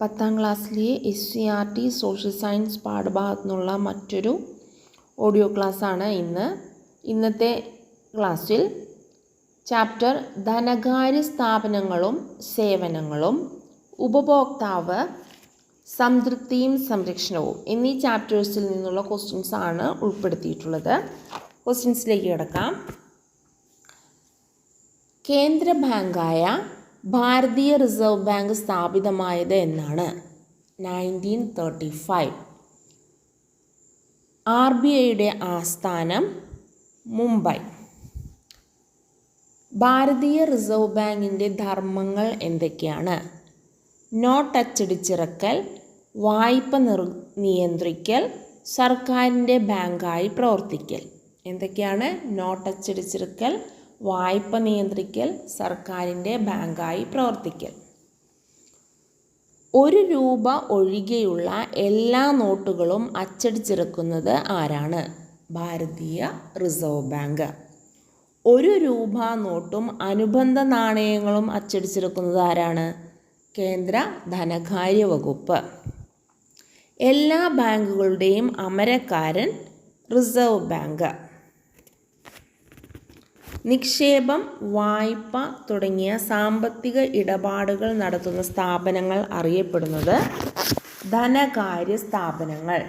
10ാം ക്ലാസ്സിലെ SCERT social science പാഠഭാഗത്തു നിന്നുള്ള മറ്റൊരു ഓഡിയോ ക്ലാസ്സാണ് ഇന്നത്തെ ക്ലാസ്സിൽ ചാപ്റ്റർ ധനകാര്യ സ്ഥാപനങ്ങളും സേവനങ്ങളും ഉപഭോക്താവ് സംതൃപ്തിയും സംരക്ഷണവും എന്നീ ചാപ്റ്റേഴ്സിൽ നിന്നുള്ള ക്വസ്റ്റ്യൻസ് ആണ് ഉൾപ്പെടുത്തിയിട്ടുള്ളത്. ക്വസ്റ്റ്യൻസിലേക്ക് കിടക്കാം. കേന്ദ്ര ബാങ്കായ ഭാരതീയ റിസർവ് ബാങ്ക് സ്ഥാപിതമായത് എന്നാണ്? 1935. RBIയുടെ ആസ്ഥാനം മുംബൈ. ഭാരതീയ റിസർവ് ബാങ്കിൻ്റെ ധർമ്മങ്ങൾ എന്തൊക്കെയാണ്? നോട്ട് അച്ചടിച്ചിറക്കൽ, വായ്പ നിയന്ത്രിക്കൽ, സർക്കാരിൻ്റെ ബാങ്കായി പ്രവർത്തിക്കൽ. എന്തൊക്കെയാണ്? നോട്ട് അച്ചടിച്ചിറക്കൽ, വായ്പ നിയന്ത്രിക്കൽ, സർക്കാരിൻ്റെ ബാങ്കായി പ്രവർത്തിക്കൽ. 1 രൂപ ഒഴികെയുള്ള എല്ലാ നോട്ടുകളും അച്ചടിച്ചിറക്കുന്നത് ആരാണ്? ഭാരതീയ റിസർവ് ബാങ്ക്. 1 രൂപ നോട്ടും അനുബന്ധ നാണയങ്ങളും അച്ചടിച്ചിറക്കുന്നത് ആരാണ്? കേന്ദ്ര ധനകാര്യ വകുപ്പ്. എല്ലാ ബാങ്കുകളുടെയും അമരക്കാരൻ റിസർവ് ബാങ്ക്. നിക്ഷേപം, വായ്പ തുടങ്ങിയ സാമ്പത്തിക ഇടപാടുകൾ നടത്തുന്ന സ്ഥാപനങ്ങൾ അറിയപ്പെടുന്നത് ധനകാര്യ സ്ഥാപനങ്ങൾ.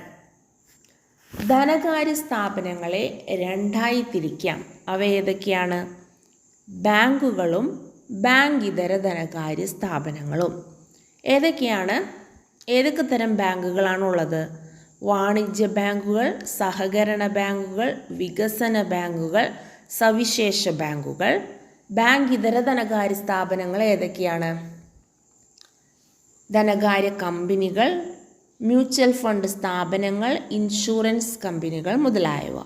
ധനകാര്യ സ്ഥാപനങ്ങളെ 2ആയി തിരിക്കാം. അവ ഏതൊക്കെയാണ്? ബാങ്കുകളും ബാങ്കിതര ധനകാര്യ സ്ഥാപനങ്ങളും. ഏതൊക്കെ തരം ബാങ്കുകളാണുള്ളത്? വാണിജ്യ ബാങ്കുകൾ, സഹകരണ ബാങ്കുകൾ, വികസന ബാങ്കുകൾ, സവിശേഷ ബാങ്കുകൾ. ബാങ്കിതര ധനകാര്യ സ്ഥാപനങ്ങൾ ഏതൊക്കെയാണ്? ധനകാര്യ കമ്പനികൾ, മ്യൂച്വൽ ഫണ്ട് സ്ഥാപനങ്ങൾ, ഇൻഷുറൻസ് കമ്പനികൾ മുതലായവ.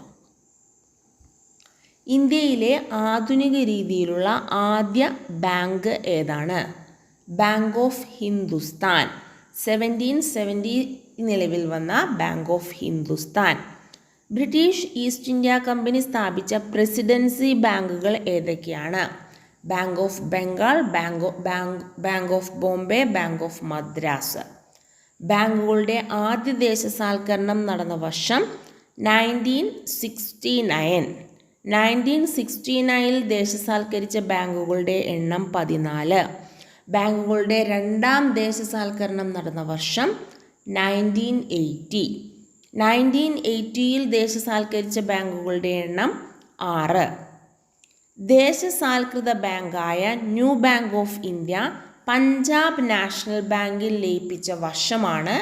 ഇന്ത്യയിലെ ആധുനിക രീതിയിലുള്ള ആദ്യ ബാങ്ക് ഏതാണ്? Bank of Hindustan. 1770 നിലവിൽ വന്ന bank of Hindustan. British east India company സ്ഥാപിച്ച പ്രസിഡൻസി ബാങ്കുകൾ ഏതൊക്കെയാണ്? Bank of Bengal, bank of Bombay, bank of Madras. ബാങ്കുകളുടെ ആദ്യ ദേശസാൽക്കരണം നടന്ന വർഷം 1969. 1969 ദേശസാൽക്കരിച്ച ബാങ്കുകളുടെ എണ്ണം 14. ബാങ്കുകളുടെ 2ാം ദേശസാൽക്കരണം നടന്ന വർഷം 1980. 1980 ദേശസാൽക്കരിച്ച ബാങ്കുകളുടെ എണ്ണം 6. ദേശസാൽകൃത ബാങ്കായ new bank of India Punjab national ബാങ്കിൽ ലയിപ്പിച്ച വർഷമാണ്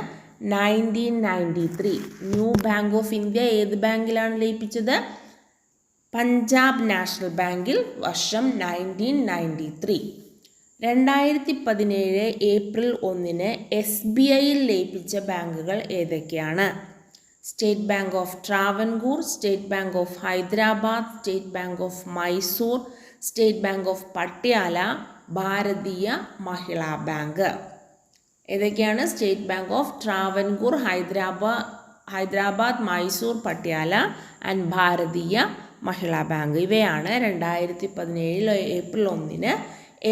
1993. ന്യൂ ബാങ്ക് ഓഫ് ഇന്ത്യ ഏത് ബാങ്കിലാണ് ലയിപ്പിച്ചത്? പഞ്ചാബ് നാഷണൽ ബാങ്കിൽ. വർഷം 1993. 2017 ഏപ്രിൽ 1 SBIയിൽ ലയിപ്പിച്ച ബാങ്കുകൾ ഏതൊക്കെയാണ്? State bank of Travancore, state bank of Hyderabad, state bank of Mysore, state bank of Patiala, Bharatiya Mahila bank. ഏതൊക്കെയാണ്? State bank of Travancore, Hyderabad, Mysore, Patiala and Bharatiya Mahila bank. ഇവയാണ് 2017 ഏപ്രിൽ 1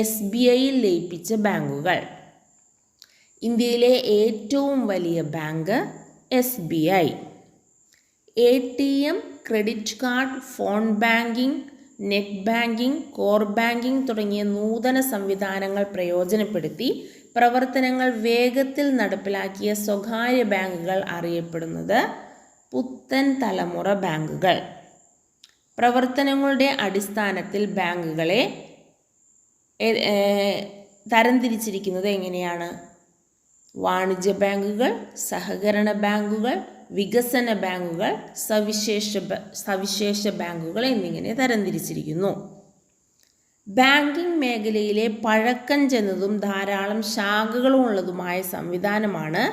SBIയിൽ ലയിപ്പിച്ച ബാങ്കുകൾ. ഇന്ത്യയിലെ ഏറ്റവും വലിയ bank SBI. ATM, credit card, phone banking, net banking, core banking തുടങ്ങിയ നൂതന സംവിധാനങ്ങൾ പ്രയോജനപ്പെടുത്തി പ്രവർത്തനങ്ങൾ വേഗത്തിൽ നടപ്പിലാക്കിയ സ്വകാര്യ ബാങ്കുകൾ അറിയപ്പെടുന്നത് പുത്തൻ തലമുറ ബാങ്കുകൾ. പ്രവർത്തനങ്ങളുടെ അടിസ്ഥാനത്തിൽ ബാങ്കുകളെ തരംതിരിച്ചിരിക്കുന്നത് എങ്ങനെയാണ്? വാണിജ്യ ബാങ്കുകൾ, സഹകരണ ബാങ്കുകൾ, വികസന ബാങ്കുകൾ, സവിശേഷ ബാങ്കുകൾ എന്നിങ്ങനെ തരംതിരിച്ചിരിക്കുന്നു. ബാങ്കിംഗ് മേഖലയിലെ പഴക്കം ചെന്നതും ധാരാളം ശാഖകളും ഉള്ളതുമായ സംവിധാനമാണ്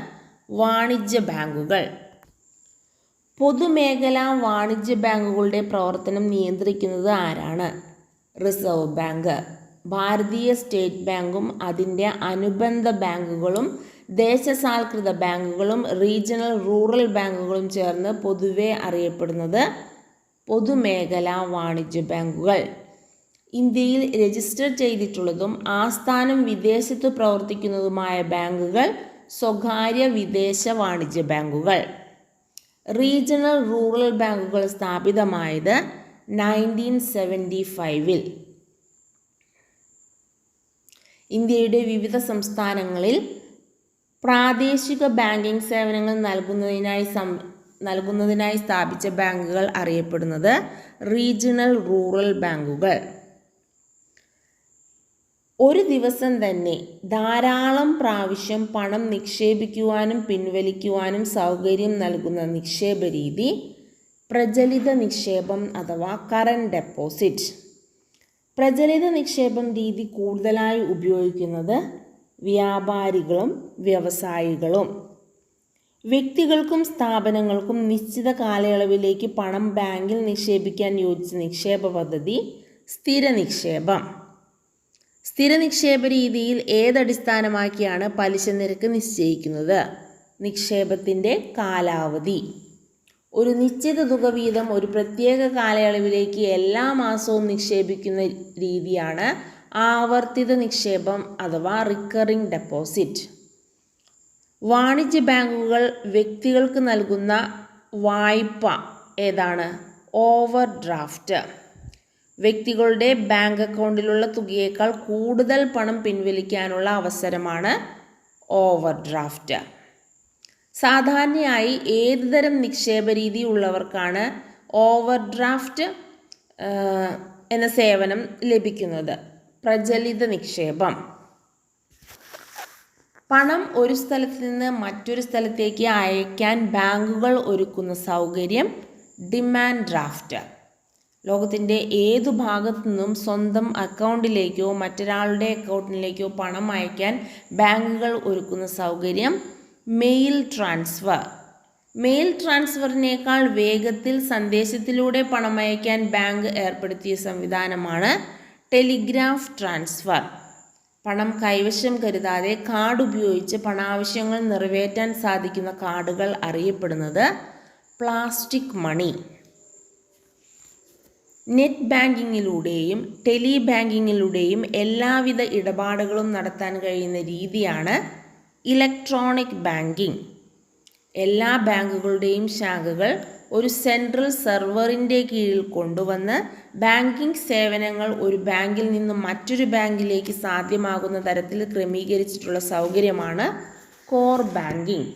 വാണിജ്യ ബാങ്കുകൾ. പൊതുമേഖലാ വാണിജ്യ ബാങ്കുകളുടെ പ്രവർത്തനം നിയന്ത്രിക്കുന്നത് ആരാണ്? Reserve bank. ഭാരതീയ സ്റ്റേറ്റ് ബാങ്കും അതിൻ്റെ അനുബന്ധ ബാങ്കുകളും ദേശസാൽകൃത ബാങ്കുകളും റീജിയണൽ റൂറൽ ബാങ്കുകളും ചേർന്ന് പൊതുവെ അറിയപ്പെടുന്നത് പൊതുമേഖലാ വാണിജ്യ ബാങ്കുകൾ. ഇന്ത്യയിൽ രജിസ്റ്റർ ചെയ്തിട്ടുള്ളതും ആസ്ഥാനം വിദേശത്ത് പ്രവർത്തിക്കുന്നതുമായ ബാങ്കുകൾ സ്വകാര്യ വിദേശ വാണിജ്യ ബാങ്കുകൾ. റീജിയണൽ റൂറൽ ബാങ്കുകൾ സ്ഥാപിതമായത് 1975-ൽ. ഇന്ത്യയുടെ വിവിധ സംസ്ഥാനങ്ങളിൽ പ്രാദേശിക ബാങ്കിംഗ് സേവനങ്ങൾ നൽകുന്നതിനായി സ്ഥാപിച്ച ബാങ്കുകൾ അറിയപ്പെടുന്നത് റീജിയണൽ റൂറൽ ബാങ്കുകൾ. ഒരു ദിവസം തന്നെ ധാരാളം പ്രാവശ്യം പണം നിക്ഷേപിക്കുവാനും പിൻവലിക്കുവാനും സൗകര്യം നൽകുന്ന നിക്ഷേപ രീതി പ്രചലിത നിക്ഷേപം അഥവാ കറന്റ് ഡെപ്പോസിറ്റ്. പ്രചലിത നിക്ഷേപം രീതി കൂടുതലായി ഉപയോഗിക്കുന്നത് വ്യാപാരികളും വ്യവസായികളും. വ്യക്തികൾക്കും സ്ഥാപനങ്ങൾക്കും നിശ്ചിത കാലയളവിലേക്ക് പണം ബാങ്കിൽ നിക്ഷേപിക്കാൻ യോജിച്ച നിക്ഷേപ പദ്ധതി സ്ഥിര നിക്ഷേപം. സ്ഥിര നിക്ഷേപ രീതിയിൽ ഏതടിസ്ഥാനമാക്കിയാണ് പലിശ നിരക്ക് നിശ്ചയിക്കുന്നത്? നിക്ഷേപത്തിൻ്റെ കാലാവധി. ഒരു നിശ്ചിത തുക വീതം ഒരു പ്രത്യേക കാലയളവിലേക്ക് എല്ലാ മാസവും നിക്ഷേപിക്കുന്ന രീതിയാണ് ആവർത്തിത നിക്ഷേപം അഥവാ റിക്കറിംഗ് ഡെപ്പോസിറ്റ്. വാണിജ്യ ബാങ്കുകൾ വ്യക്തികൾക്ക് നൽകുന്ന വായ്പ ഏതാണ്? Over draft. വ്യക്തികളുടെ ബാങ്ക് അക്കൗണ്ടിലുള്ള തുകയേക്കാൾ കൂടുതൽ പണം പിൻവലിക്കാനുള്ള അവസരമാണ് ഓവർ ഡ്രാഫ്റ്റ്. സാധാരണയായി ഏത് തരം നിക്ഷേപ രീതി ഉള്ളവർക്കാണ് ഓവർ ഡ്രാഫ്റ്റ് എന്ന സേവനം ലഭിക്കുന്നത്? പ്രചലിത നിക്ഷേപം. പണം ഒരു സ്ഥലത്ത് നിന്ന് മറ്റൊരു സ്ഥലത്തേക്ക് അയക്കാൻ ബാങ്കുകൾ ഒരുക്കുന്ന സൗകര്യം ഡിമാൻഡ് ഡ്രാഫ്റ്റ്. ലോകത്തിൻ്റെ ഏതു ഭാഗത്തു നിന്നും സ്വന്തം അക്കൗണ്ടിലേക്കോ മറ്റൊരാളുടെ അക്കൗണ്ടിലേക്കോ പണം അയക്കാൻ ബാങ്കുകൾ ഒരുക്കുന്ന സൗകര്യം മെയിൽ ട്രാൻസ്ഫർ. മെയിൽ ട്രാൻസ്ഫറിനേക്കാൾ വേഗത്തിൽ സന്ദേശത്തിലൂടെ പണം അയക്കാൻ ബാങ്ക് ഏർപ്പെടുത്തിയ സംവിധാനമാണ് ടെലിഗ്രാഫ് ട്രാൻസ്ഫർ. പണം കൈവശം കരുതാതെ കാർഡ് ഉപയോഗിച്ച് പണാവശ്യങ്ങൾ നിറവേറ്റാൻ സാധിക്കുന്ന കാർഡുകൾ അറിയപ്പെടുന്നത് പ്ലാസ്റ്റിക് മണി. നെറ്റ് ബാങ്കിങ്ങിലൂടെയും ടെലി ബാങ്കിങ്ങിലൂടെയും എല്ലാവിധ ഇടപാടുകളും നടത്താൻ കഴിയുന്ന രീതിയാണ് ഇലക്ട്രോണിക് ബാങ്കിങ്. എല്ലാ ബാങ്കുകളുടെയും ശാഖകൾ ഒരു സെൻട്രൽ സെർവറിൻ്റെ കീഴിൽ കൊണ്ടുവന്ന് ബാങ്കിംഗ് സേവനങ്ങൾ ഒരു ബാങ്കിൽ നിന്നും മറ്റൊരു ബാങ്കിലേക്ക് സാധ്യമാകുന്ന തരത്തിൽ ക്രമീകരിച്ചിട്ടുള്ള സൗകര്യമാണ് കോർ ബാങ്കിംഗ്.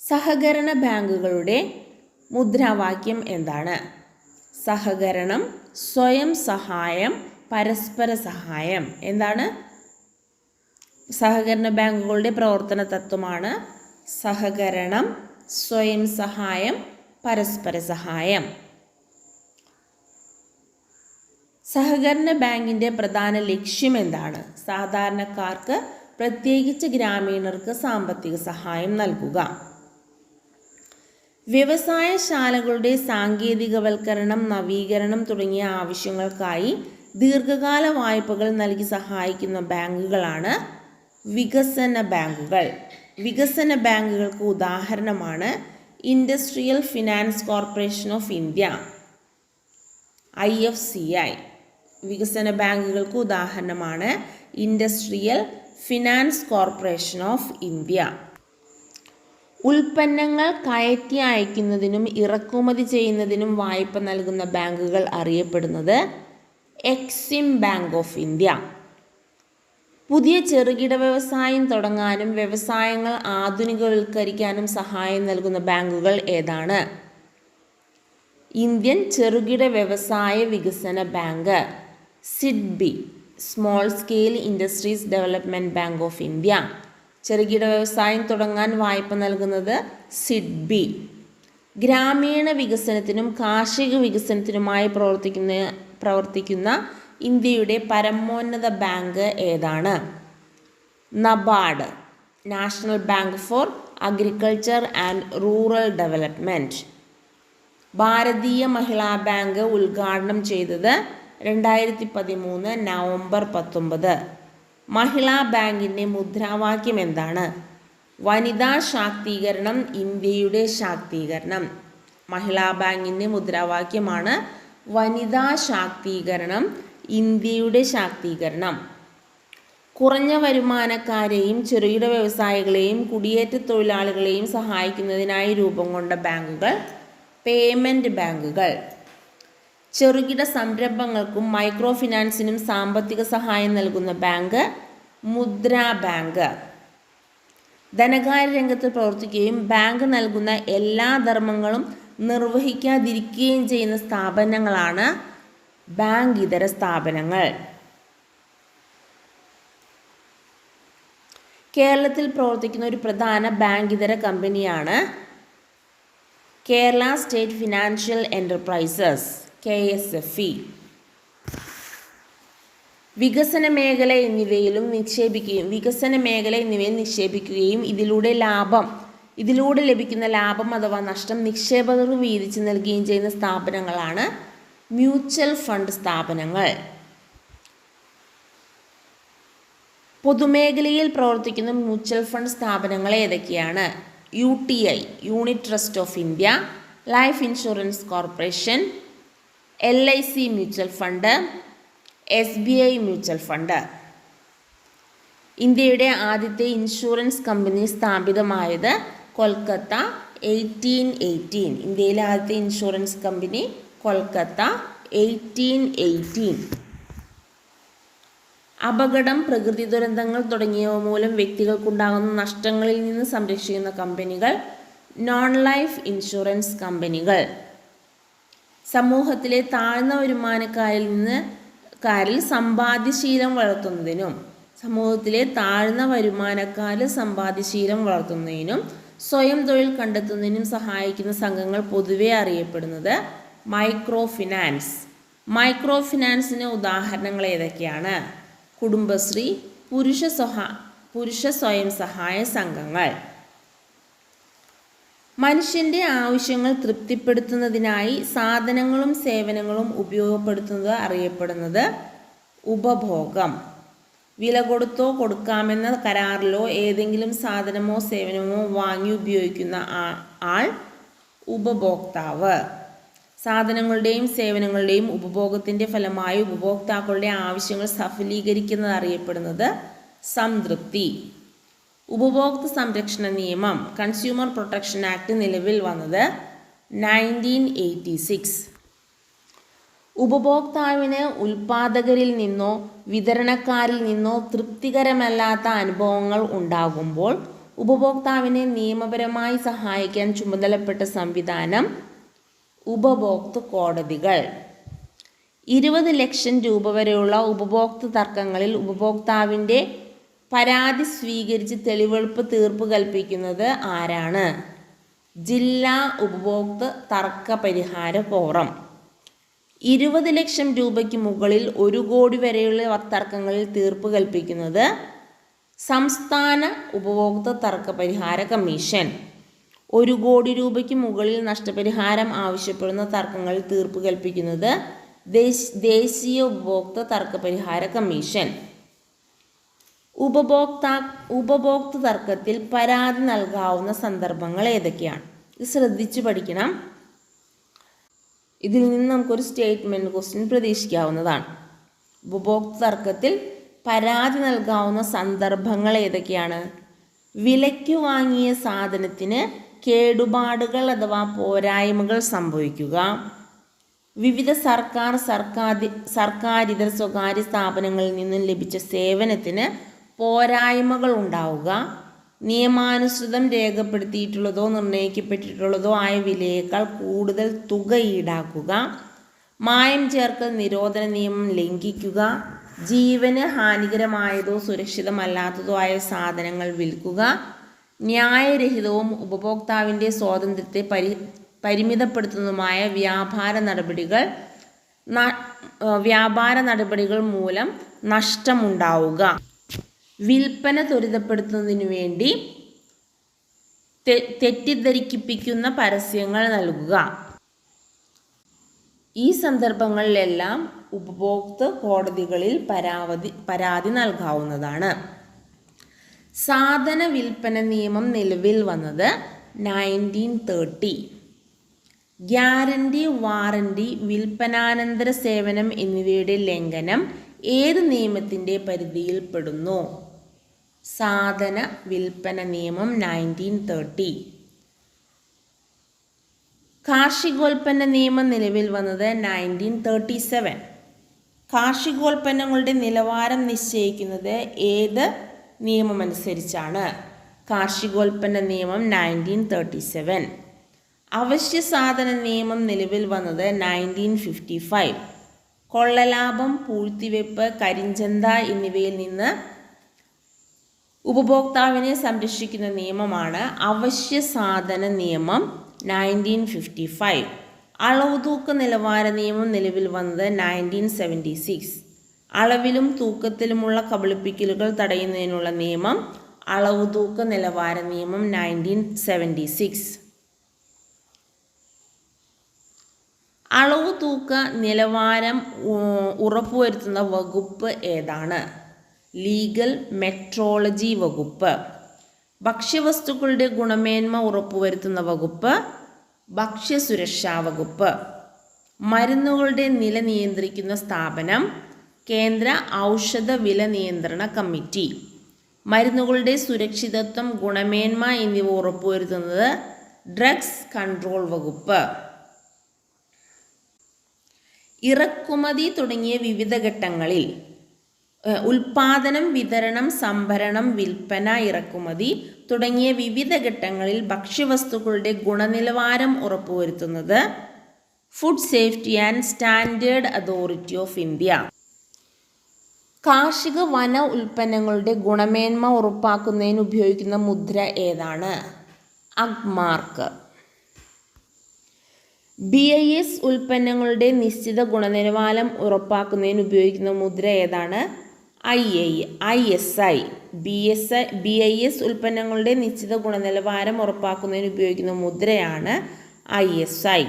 സഹകരണ ബാങ്കുകളുടെ മുദ്രാവാക്യം എന്താണ്? സഹകരണം, സ്വയം സഹായം, പരസ്പര സഹായം. എന്താണ്? സഹകരണ ബാങ്കുകളുടെ പ്രവർത്തന തത്വമാണ് സഹകരണം, സ്വയം സഹായം, പരസ്പര സഹായം. സഹകരണ ബാങ്കിൻ്റെ പ്രധാന ലക്ഷ്യം എന്താണ്? സാധാരണക്കാർക്ക്, പ്രത്യേകിച്ച് ഗ്രാമീണർക്ക് സാമ്പത്തിക സഹായം നൽകുക. വ്യവസായശാലകളുടെ സാങ്കേതികവൽക്കരണം, നവീകരണം തുടങ്ങിയ ആവശ്യങ്ങൾക്കായി ദീർഘകാല വായ്പകൾ നൽകി സഹായിക്കുന്ന ബാങ്കുകളാണ് വികസന ബാങ്കുകൾ. വികസന ബാങ്കുകൾക്ക് ഉദാഹരണമാണ് industrial finance corporation of India IFCI. വികസന ബാങ്കുകൾക്ക് ഉദാഹരണമാണ് industrial finance corporation of India. ഉൽപ്പന്നങ്ങൾ കയറ്റി അയക്കുന്നതിനും ഇറക്കുമതി ചെയ്യുന്നതിനും വായ്പ നൽകുന്ന ബാങ്കുകൾ അറിയപ്പെടുന്നത് എക്സിം ബാങ്ക് ഓഫ് ഇന്ത്യ. പുതിയ ചെറുകിട വ്യവസായം തുടങ്ങാനും വ്യവസായങ്ങൾ ആധുനികവൽക്കരിക്കാനും സഹായം നൽകുന്ന ബാങ്കുകൾ ഏതാണ്? ഇന്ത്യൻ ചെറുകിട വ്യവസായ വികസന bank. SIDBI, small scale industries development bank of India. ചെറുകിട വ്യവസായം തുടങ്ങാൻ വായ്പ നൽകുന്നത് സിഡ്ബി. ഗ്രാമീണ വികസനത്തിനും കാർഷിക വികസനത്തിനുമായി പ്രവർത്തിക്കുന്ന ഇന്ത്യയുടെ പരമോന്നത ബാങ്ക് ഏതാണ്? NABARD, national bank for agriculture and rural development. Bharatiya Mahila bank ഉദ്ഘാടനം ചെയ്തത് 2013 നവംബർ 19. മഹിളാ ബാങ്കിൻ്റെ മുദ്രാവാക്യം എന്താണ്? വനിതാ ശാക്തീകരണം, ഇന്ത്യയുടെ ശാക്തീകരണം. മഹിളാ ബാങ്കിൻ്റെ മുദ്രാവാക്യമാണ് വനിതാ ശാക്തീകരണം, ഇന്ത്യയുടെ ശാക്തീകരണം. കുറഞ്ഞ വരുമാനക്കാരെയും ചെറുകിട വ്യവസായികളെയും കുടിയേറ്റ തൊഴിലാളികളെയും സഹായിക്കുന്നതിനായി രൂപം കൊണ്ട ബാങ്കുകൾ പേയ്മെൻറ്റ് ബാങ്കുകൾ. ചെറുകിട സംരംഭങ്ങൾക്കും മൈക്രോ ഫിനാൻസിനും സാമ്പത്തിക സഹായം നൽകുന്ന ബാങ്ക് മുദ്രാ ബാങ്ക്. ധനകാര്യ രംഗത്ത് പ്രവർത്തിക്കുകയും ബാങ്ക് നൽകുന്ന എല്ലാ ധർമ്മങ്ങളും നിർവഹിക്കാതിരിക്കുകയും ചെയ്യുന്ന സ്ഥാപനങ്ങളാണ് ബാങ്ക് ഇതര സ്ഥാപനങ്ങൾ. കേരളത്തിൽ പ്രവർത്തിക്കുന്ന ഒരു പ്രധാന ബാങ്ക് ഇതര കമ്പനിയാണ് Kerala state financial enterprises KSFE. വികസന മേഖല എന്നിവയിൽ നിക്ഷേപിക്കുകയും ഇതിലൂടെ ലഭിക്കുന്ന ലാഭം അഥവാ നഷ്ടം നിക്ഷേപകർക്ക് വീതിച്ച് നൽകുകയും ചെയ്യുന്ന സ്ഥാപനങ്ങളാണ് മ്യൂച്വൽ ഫണ്ട് സ്ഥാപനങ്ങൾ. പൊതുമേഖലയിൽ പ്രവർത്തിക്കുന്ന മ്യൂച്വൽ ഫണ്ട് സ്ഥാപനങ്ങൾ ഏതൊക്കെയാണ്? UTI unit trust of India, life insurance corporation, LIC mutual fund, SBI mutual fund. ഇന്ത്യയുടെ ആദ്യത്തെ ഇൻഷുറൻസ് കമ്പനി സ്ഥാപിതമായത് കൊൽക്കത്ത 1818. ഇന്ത്യയിലെ ആദ്യത്തെ ഇൻഷുറൻസ് കമ്പനി കൊൽക്കത്ത 1818. അപകടം, പ്രകൃതി ദുരന്തങ്ങൾ തുടങ്ങിയവ മൂലം വ്യക്തികൾക്കുണ്ടാകുന്ന നഷ്ടങ്ങളിൽ നിന്ന് സംരക്ഷിക്കുന്ന കമ്പനികൾ നോൺ ലൈഫ് ഇൻഷുറൻസ് കമ്പനികൾ. സമൂഹത്തിലെ താഴ്ന്ന വരുമാനക്കാരിൽ സമ്പാദ്യശീലം വളർത്തുന്നതിനും സ്വയം തൊഴിൽ കണ്ടെത്തുന്നതിനും സഹായിക്കുന്ന സംഘങ്ങൾ പൊതുവെ അറിയപ്പെടുന്നത് മൈക്രോ ഫിനാൻസ്. മൈക്രോ ഫിനാൻസിന് ഉദാഹരണങ്ങൾ ഏതൊക്കെയാണ്? കുടുംബശ്രീ, പുരുഷ സ്വയം സഹായ സംഘങ്ങൾ. മനുഷ്യൻ്റെ ആവശ്യങ്ങൾ തൃപ്തിപ്പെടുത്തുന്നതിനായി സാധനങ്ങളും സേവനങ്ങളും ഉപയോഗപ്പെടുത്തുന്നത് അറിയപ്പെടുന്നത് ഉപഭോഗം. വില കൊടുത്തോ കൊടുക്കാമെന്ന കരാറിലോ ഏതെങ്കിലും സാധനമോ സേവനമോ വാങ്ങി ഉപയോഗിക്കുന്ന ആൾ ഉപഭോക്താവ്. സാധനങ്ങളുടെയും സേവനങ്ങളുടെയും ഉപഭോഗത്തിൻ്റെ ഫലമായി ഉപഭോക്താക്കളുടെ ആവശ്യങ്ങൾ സഫലീകരിക്കുന്നത് അറിയപ്പെടുന്നത് സംതൃപ്തി. ഉപഭോക്തൃ സംരക്ഷണ നിയമം കൺസ്യൂമർ പ്രൊട്ടക്ഷൻ ആക്ട് നിലവിൽ വന്നത് 1986. ഉപഭോക്താവിന് ഉൽപ്പാദകരിൽ നിന്നോ വിതരണക്കാരിൽ നിന്നോ തൃപ്തികരമല്ലാത്ത അനുഭവങ്ങൾ ഉണ്ടാകുമ്പോൾ ഉപഭോക്താവിനെ നിയമപരമായി സഹായിക്കാൻ ചുമതലപ്പെട്ട സംവിധാനം ഉപഭോക്തൃ കോടതികൾ. 20 ലക്ഷം രൂപ വരെയുള്ള ഉപഭോക്തൃ തർക്കങ്ങളിൽ ഉപഭോക്താവിൻ്റെ പരാതി സ്വീകരിച്ച് തെളിവെടുപ്പ് തീർപ്പ് കൽപ്പിക്കുന്നത് ആരാണ്? ജില്ലാ ഉപഭോക്തൃ തർക്ക പരിഹാര ഫോറം. 20 ലക്ഷം രൂപയ്ക്ക് മുകളിൽ 1 കോടി വരെയുള്ള തർക്കങ്ങളിൽ തീർപ്പ് കൽപ്പിക്കുന്നത് സംസ്ഥാന ഉപഭോക്തൃ തർക്ക പരിഹാര കമ്മീഷൻ. 1 കോടി രൂപയ്ക്ക് മുകളിൽ നഷ്ടപരിഹാരം ആവശ്യപ്പെടുന്ന തർക്കങ്ങളിൽ തീർപ്പ് കൽപ്പിക്കുന്നത് ദേശീയ ഉപഭോക്തൃ തർക്ക പരിഹാര കമ്മീഷൻ. ഉപഭോക്തൃ തർക്കത്തിൽ പരാതി നൽകാവുന്ന സന്ദർഭങ്ങൾ ഏതൊക്കെയാണ്? ഇത് ശ്രദ്ധിച്ചു പഠിക്കണം. ഇതിൽ നിന്ന് നമുക്കൊരു സ്റ്റേറ്റ്മെൻറ്റ് ക്വസ്റ്റ്യൻ പ്രതീക്ഷിക്കാവുന്നതാണ്. ഉപഭോക്തൃ തർക്കത്തിൽ പരാതി നൽകാവുന്ന സന്ദർഭങ്ങൾ ഏതൊക്കെയാണ്? വിലയ്ക്ക് വാങ്ങിയ സാധനത്തിന് കേടുപാടുകൾ അഥവാ പോരായ്മകൾ സംഭവിക്കുക, വിവിധ സർക്കാരിതര സ്വകാര്യ സ്ഥാപനങ്ങളിൽ നിന്നും ലഭിച്ച സേവനത്തിന് പോരായ്മകൾ ഉണ്ടാവുക, നിയമാനുസൃതം രേഖപ്പെടുത്തിയിട്ടുള്ളതോ നിർണ്ണയിക്കപ്പെട്ടിട്ടുള്ളതോ ആയ വിലയേക്കാൾ കൂടുതൽ തുക ഈടാക്കുക, മായം ചേർക്കൽ നിരോധന നിയമം ലംഘിക്കുക, ജീവന് ഹാനികരമായതോ സുരക്ഷിതമല്ലാത്തതോ ആയ സാധനങ്ങൾ വിൽക്കുക, ന്യായരഹിതവും ഉപഭോക്താവിൻ്റെ സ്വാതന്ത്ര്യത്തെ പരിമിതപ്പെടുത്തുന്നതുമായ വ്യാപാര നടപടികൾ മൂലം നഷ്ടമുണ്ടാവുക, വിൽപ്പന ത്വരിതപ്പെടുത്തുന്നതിനു വേണ്ടി തെറ്റിദ്ധരിപ്പിക്കുന്ന പരസ്യങ്ങൾ നൽകുക. ഈ സന്ദർഭങ്ങളിലെല്ലാം ഉപഭോക്തൃ കോടതികളിൽ പരാതി നൽകാവുന്നതാണ്. സാധന വിൽപ്പന നിയമം നിലവിൽ വന്നത് 1930. ഗ്യാരണ്ടി, വാറണ്ടി, വിൽപ്പനാനന്തര സേവനം എന്നിവയുടെ ലംഘനം ഏത് നിയമത്തിൻ്റെ പരിധിയിൽപ്പെടുന്നു? സാധന വിൽപ്പന നിയമം 1930. കാർഷികോൽപ്പന്ന നിയമം നിലവിൽ വന്നത് 1937. കാർഷികോൽപ്പന്നങ്ങളുടെ നിലവാരം നിശ്ചയിക്കുന്നത് ഏത് നിയമമനുസരിച്ചാണ്? കാർഷികോൽപ്പന്ന നിയമം 1937. അവശ്യ സാധന നിയമം നിലവിൽ വന്നത് 1955. കൊള്ളലാഭം, പൂഴ്ത്തിവെപ്പ്, കരിഞ്ചന്ത എന്നിവയിൽ നിന്ന് ഉപഭോക്താവിനെ സംരക്ഷിക്കുന്ന നിയമമാണ് അവശ്യ സാധന നിയമം 1955. അളവുതൂക്ക നിലവാര നിയമം നിലവിൽ വന്നത് 1976. അളവിലും തൂക്കത്തിലുമുള്ള കബളിപ്പിക്കലുകൾ തടയുന്നതിനുള്ള നിയമം അളവുതൂക്ക നിലവാര നിയമം 1976. അളവുതൂക്ക നിലവാരം ഉറപ്പുവരുത്തുന്ന വകുപ്പ് ഏതാണ്? ലീഗൽ മെട്രോളജി വകുപ്പ്. ഭക്ഷ്യവസ്തുക്കളുടെ ഗുണമേന്മ ഉറപ്പുവരുത്തുന്ന വകുപ്പ് ഭക്ഷ്യസുരക്ഷാ വകുപ്പ്. മരുന്നുകളുടെ നില നിയന്ത്രിക്കുന്ന സ്ഥാപനം കേന്ദ്ര ഔഷധ വില നിയന്ത്രണ കമ്മിറ്റി. മരുന്നുകളുടെ സുരക്ഷിതത്വം, ഗുണമേന്മ എന്നിവ ഉറപ്പുവരുത്തുന്നത് ഡ്രഗ്സ് കൺട്രോൾ വകുപ്പ്. ഇറക്കുമതി തുടങ്ങിയ വിവിധ ഘട്ടങ്ങളിൽ ഉൽപാദനം, വിതരണം, സംഭരണം, വിൽപ്പന, ഇറക്കുമതി തുടങ്ങിയ വിവിധ ഘട്ടങ്ങളിൽ ഭക്ഷ്യവസ്തുക്കളുടെ ഗുണനിലവാരം ഉറപ്പുവരുത്തുന്നത് food safety and standard authority of India. കാർഷിക വന ഉൽപ്പന്നങ്ങളുടെ ഗുണമേന്മ ഉറപ്പാക്കുന്നതിന് ഉപയോഗിക്കുന്ന മുദ്ര ഏതാണ്? അഗ്മാർക്ക്. BIS ഉൽപ്പന്നങ്ങളുടെ നിശ്ചിത ഗുണനിലവാരം ഉറപ്പാക്കുന്നതിന് ഉപയോഗിക്കുന്ന മുദ്ര ഏതാണ്? ISI. BIS ഉൽപ്പന്നങ്ങളുടെ നിശ്ചിത ഗുണനിലവാരം ഉറപ്പാക്കുന്നതിന് ഉപയോഗിക്കുന്ന മുദ്രയാണ് ISI.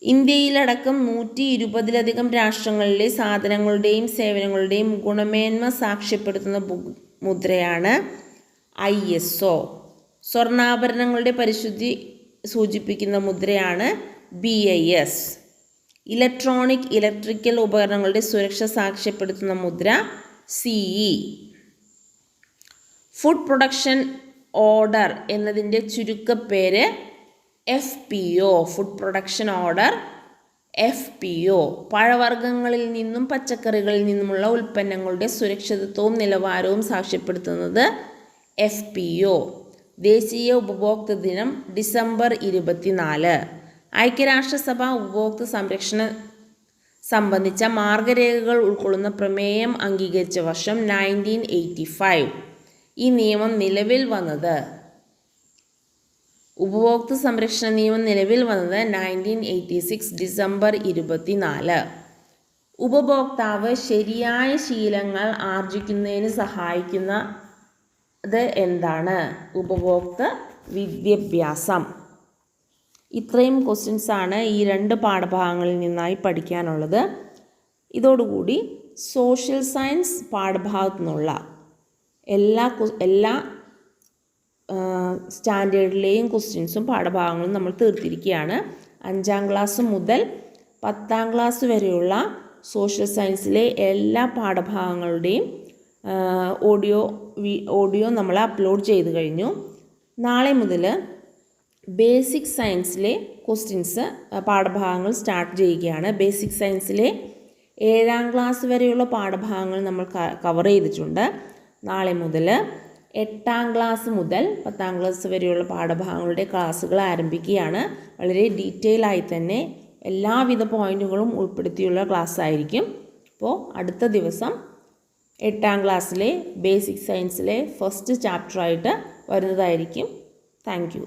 ഇന്ത്യയിലടക്കം 120-ലധികം രാഷ്ട്രങ്ങളിലെ സാധനങ്ങളുടെയും സേവനങ്ങളുടെയും ഗുണമേന്മ സാക്ഷ്യപ്പെടുത്തുന്ന മുദ്രയാണ് ISO. സ്വർണ്ണാഭരണങ്ങളുടെ പരിശുദ്ധി സൂചിപ്പിക്കുന്ന മുദ്രയാണ് BIS. ഇലക്ട്രിക്കൽ ഉപകരണങ്ങളുടെ സുരക്ഷ സാക്ഷ്യപ്പെടുത്തുന്ന മുദ്ര CE. ഫുഡ് പ്രൊഡക്ഷൻ ഓർഡർ എന്നതിൻ്റെ ചുരുക്കപ്പേര് FPO. Food production order FPO. പഴവർഗ്ഗങ്ങളിൽ നിന്നും പച്ചക്കറികളിൽ നിന്നുമുള്ള ഉൽപ്പന്നങ്ങളുടെ സുരക്ഷിതത്വവും നിലവാരവും സാക്ഷ്യപ്പെടുത്തുന്നത് FPO. ദേശീയ ഉപഭോക്തൃ ദിനം ഡിസംബർ 24. ഐക്യരാഷ്ട്രസഭ ഉപഭോക്തൃ സംരക്ഷണം സംബന്ധിച്ച മാർഗരേഖകൾ ഉൾക്കൊള്ളുന്ന പ്രമേയം അംഗീകരിച്ച വർഷം 1985. ഈ നിയമം നിലവിൽ വന്നത് ഉപഭോക്തൃ സംരക്ഷണ നിയമം നിലവിൽ വന്നത് 1986 ഡിസംബർ 24. ഉപഭോക്താവ് ശരിയായ ശീലങ്ങൾ ആർജിക്കുന്നതിന് സഹായിക്കുന്നത് എന്താണ്? ഉപഭോക്തൃ വിദ്യാഭ്യാസം. ഇത്രയും ക്വസ്റ്റ്യൻസാണ് ഈ 2 പാഠഭാഗങ്ങളിൽ നിന്നായി പഠിക്കാനുള്ളത്. ഇതോടുകൂടി സോഷ്യൽ സയൻസ് പാഠഭാഗത്തു നിന്നുള്ള എല്ലാ സ്റ്റാൻഡേർഡിലെയും ക്വസ്റ്റ്യൻസും പാഠഭാഗങ്ങളും നമ്മൾ തീർത്തിരിക്കുകയാണ്. 5ാം ക്ലാസ് മുതൽ 10ാം ക്ലാസ് വരെയുള്ള സോഷ്യൽ സയൻസിലെ എല്ലാ പാഠഭാഗങ്ങളുടെയും ഓഡിയോ നമ്മൾ അപ്ലോഡ് ചെയ്ത് കഴിഞ്ഞു. നാളെ മുതൽ ബേസിക് സയൻസിലെ ക്വസ്റ്റ്യൻസ് പാഠഭാഗങ്ങൾ സ്റ്റാർട്ട് ചെയ്യുകയാണ്. ബേസിക് സയൻസിലെ 7ാം ക്ലാസ് വരെയുള്ള പാഠഭാഗങ്ങൾ നമ്മൾ കവർ ചെയ്തിട്ടുണ്ട്. നാളെ മുതൽ 8ാം ക്ലാസ് മുതൽ 10ാം ക്ലാസ് വരെയുള്ള പാഠഭാഗങ്ങളുടെ ക്ലാസ്സുകൾ ആരംഭിക്കുകയാണ്. വളരെ ഡീറ്റെയിൽ ആയി തന്നെ എല്ലാവിധ പോയിൻറ്റുകളും ഉൾപ്പെടുത്തിയുള്ള ക്ലാസ് ആയിരിക്കും. അപ്പോൾ അടുത്ത ദിവസം 8ാം ക്ലാസ്സിലെ ബേസിക് സയൻസിലെ ഫസ്റ്റ് ചാപ്റ്ററായിട്ട് വരുന്നതായിരിക്കും. Thank you.